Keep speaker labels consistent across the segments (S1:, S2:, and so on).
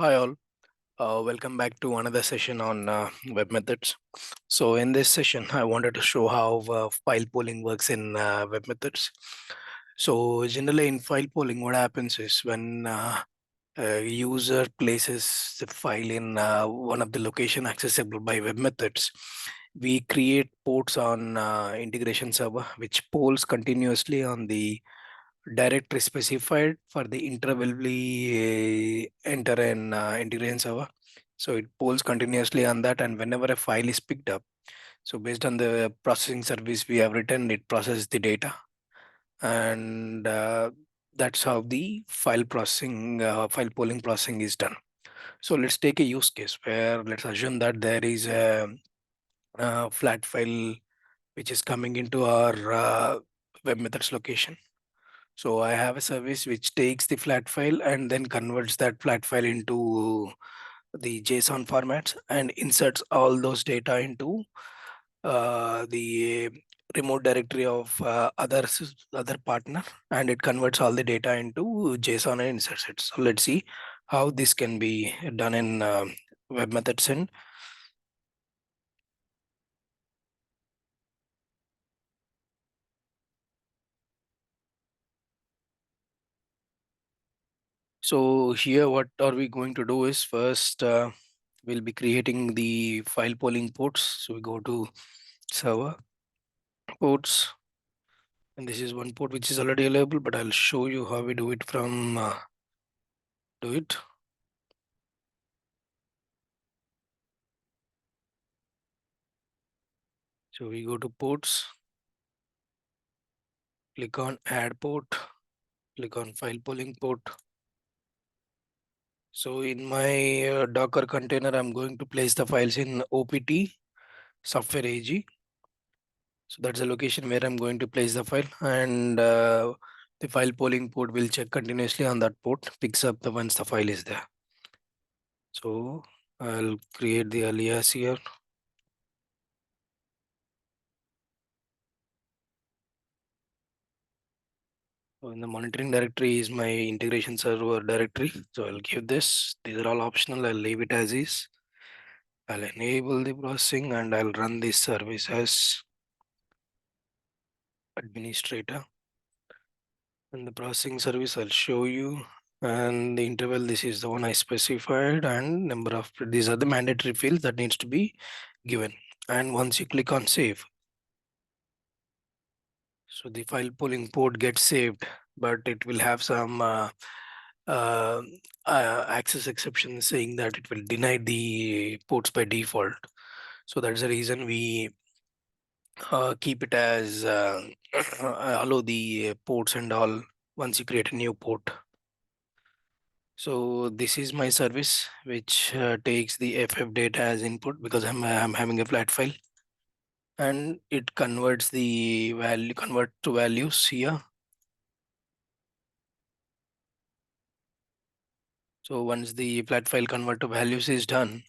S1: Hi all, welcome back to another session on web methods. So in this session, I wanted to show how file polling works in web methods. So generally in file polling, what happens is when a user places the file in one of the location accessible by web methods, we create ports on integration server, which polls continuously on the directory specified for the intervalably enter an integration server. So it polls continuously on that, and whenever a file is picked up, so based on the processing service we have written, it processes the data, and that's how the file polling processing is done. So let's take a use case where let's assume that there is a flat file which is coming into our web methods location. So I have a service which takes the flat file and then converts that flat file into the JSON formats and inserts all those data into the remote directory of other partner, and it converts all the data into JSON and inserts it. So let's see how this can be done in web methods. And so here what are we going to do is first we'll be creating the file polling ports. So we go to server ports, and this is one port which is already available, but I'll show you how we do it from do it. So we go to ports, click on add port, click on file polling port. So in my Docker container, I'm going to place the files in OPT software AG. So that's the location where I'm going to place the file, and the file polling port will check continuously on that port, picks up the once the file is there. So I'll create the alias here. So in the monitoring directory is my integration server directory. So I'll give this. These are all optional. I'll leave it as is. I'll enable the processing and I'll run this service as administrator. And the processing service I'll show you. And the interval, this is the one I specified, and number of these are the mandatory fields that needs to be given. And once you click on save, so the file polling port gets saved, but it will have some uh, access exception saying that it will deny the ports by default. So that's the reason we keep it as allow the ports and all once you create a new port. So this is my service which takes the FF data as input because I'm having a flat file, and it converts the value convert to values here. So once the flat file convert to values is done,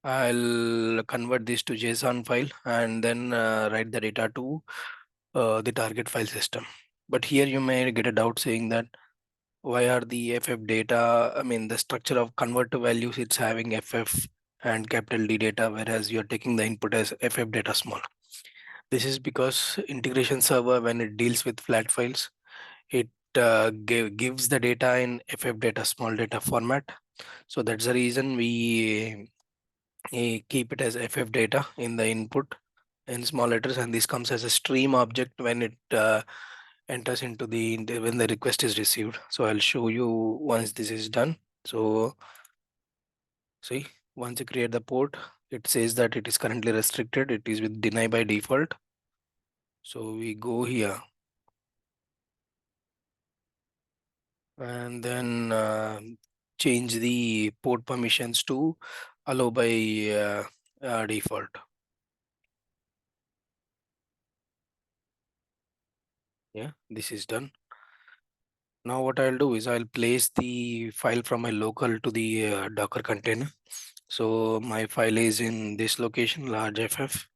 S1: I'll convert this to JSON file and then write the data to the target file system. But here you may get a doubt saying that why are the FF data, I mean the structure of convert to values, it's having FF and capital D data, whereas you're taking the input as FF data small. This is because integration server, when it deals with flat files, it gives the data in FF data small data format. So that's the reason we keep it as FF data in the input in small letters, and this comes as a stream object when it enters into when the request is received. So I'll show you once this is done. So see, once you create the port, it says that it is currently restricted, it is with deny by default. So we go here and then change the port permissions to allow by default. Yeah, this is done. Now what I'll do is I'll place the file from my local to the Docker container. So my file is in this location, large FF.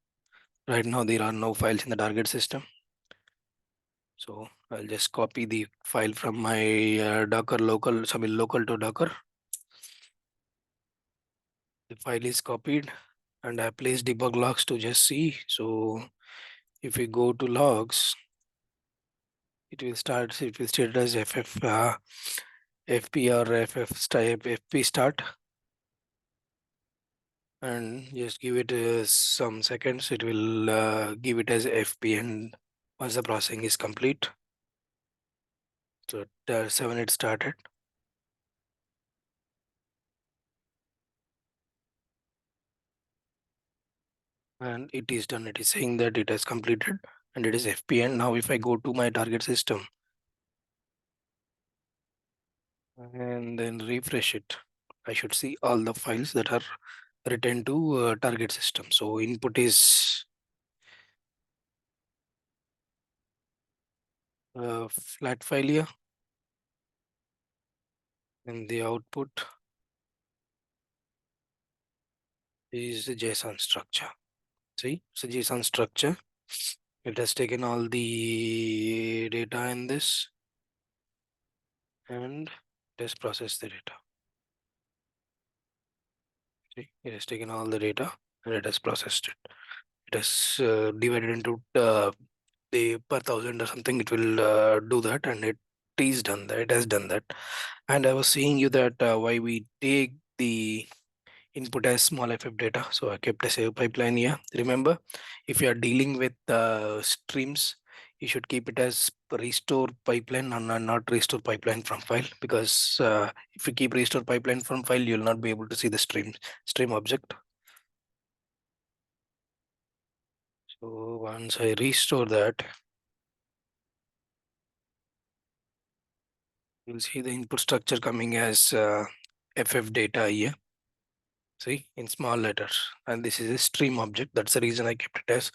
S1: Right now there are no files in the target system. So I'll just copy the file from my Docker local, local to Docker. The file is copied and I placed debug logs to just see. So if we go to logs, it will state as FP or FP start, and just give it some seconds. It will give it as FP, and once the processing is complete, so 7 it started. And it is done. It is saying that it has completed and it is FP. And now if I go to my target system and then refresh it, I should see all the files that are written to target system. So input is flat file here, and the output is a JSON structure. See, it's a JSON structure. It has taken all the data in this and it has processed the data. See, it has taken all the data and it has processed it. It has divided into the per thousand or something. It will do that, and it is done that. It has done that. And I was saying you that why we take the input as small ff data. So I kept a save pipeline here. Remember, if you are dealing with streams, you should keep it as restore pipeline and not restore pipeline from file, because if you keep restore pipeline from file, you'll not be able to see the stream object. So once I restore that, you'll see the input structure coming as ff data here. See, in small letters, and this is a stream object. That's the reason I kept it as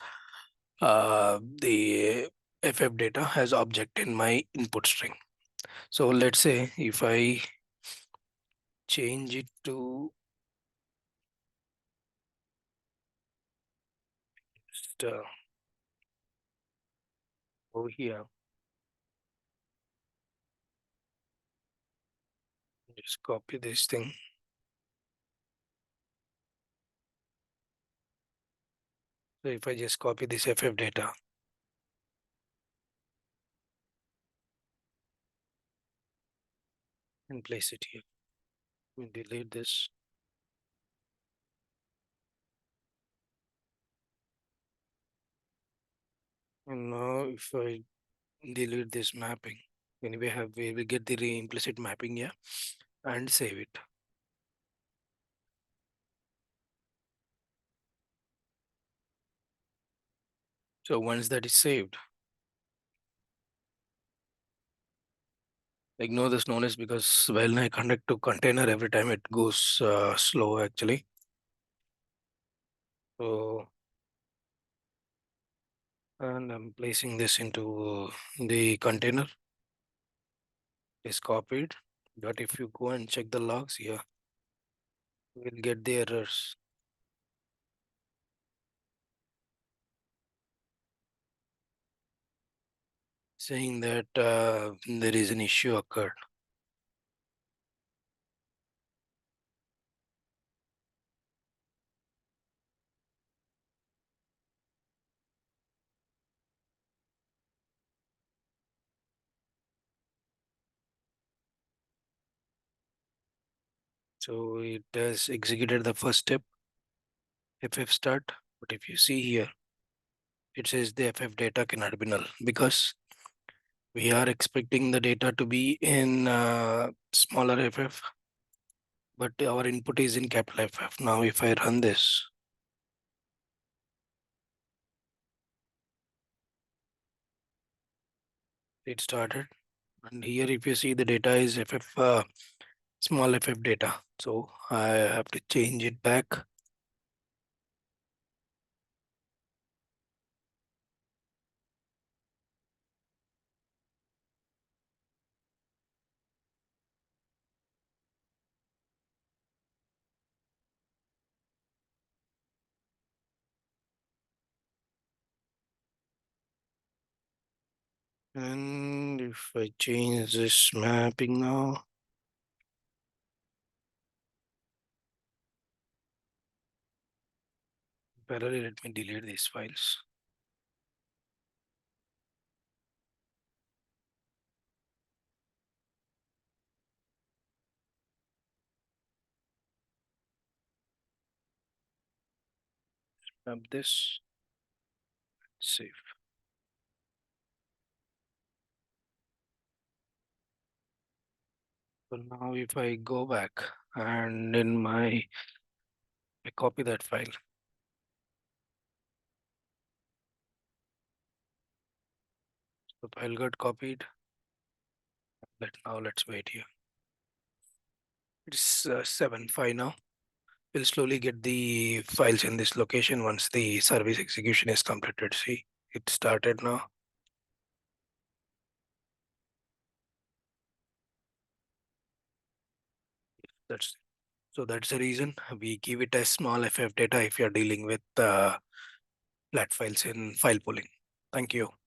S1: the ff data as object in my input string. So let's say if I change it to just over here, just copy this thing. So if I just copy this ff data and place it here, we delete this. And now if I delete this mapping, anyway, we will get the implicit mapping here and save it. So once that is saved, ignore this noise because when I connect to container, every time it goes slow actually. So, and I'm placing this into the container. Is copied, but if you go and check the logs here, you will get the errors saying that there is an issue occurred. So it has executed the first step, ff start, but if you see here, it says the ff data cannot be null because we are expecting the data to be in smaller ff, but our input is in capital ff. Now if I run this, it started, and here if you see the data is ff small ff data, so I have to change it back. And if I change this mapping now, parallel, let me delete these files. Grab this, save. So now if I go back and I copy that file. The file got copied. Let's wait here. It's 7.5 now. We'll slowly get the files in this location once the service execution is completed. See, it started now. That's the reason we give it as small FF data if you're dealing with flat files in file pooling. Thank you.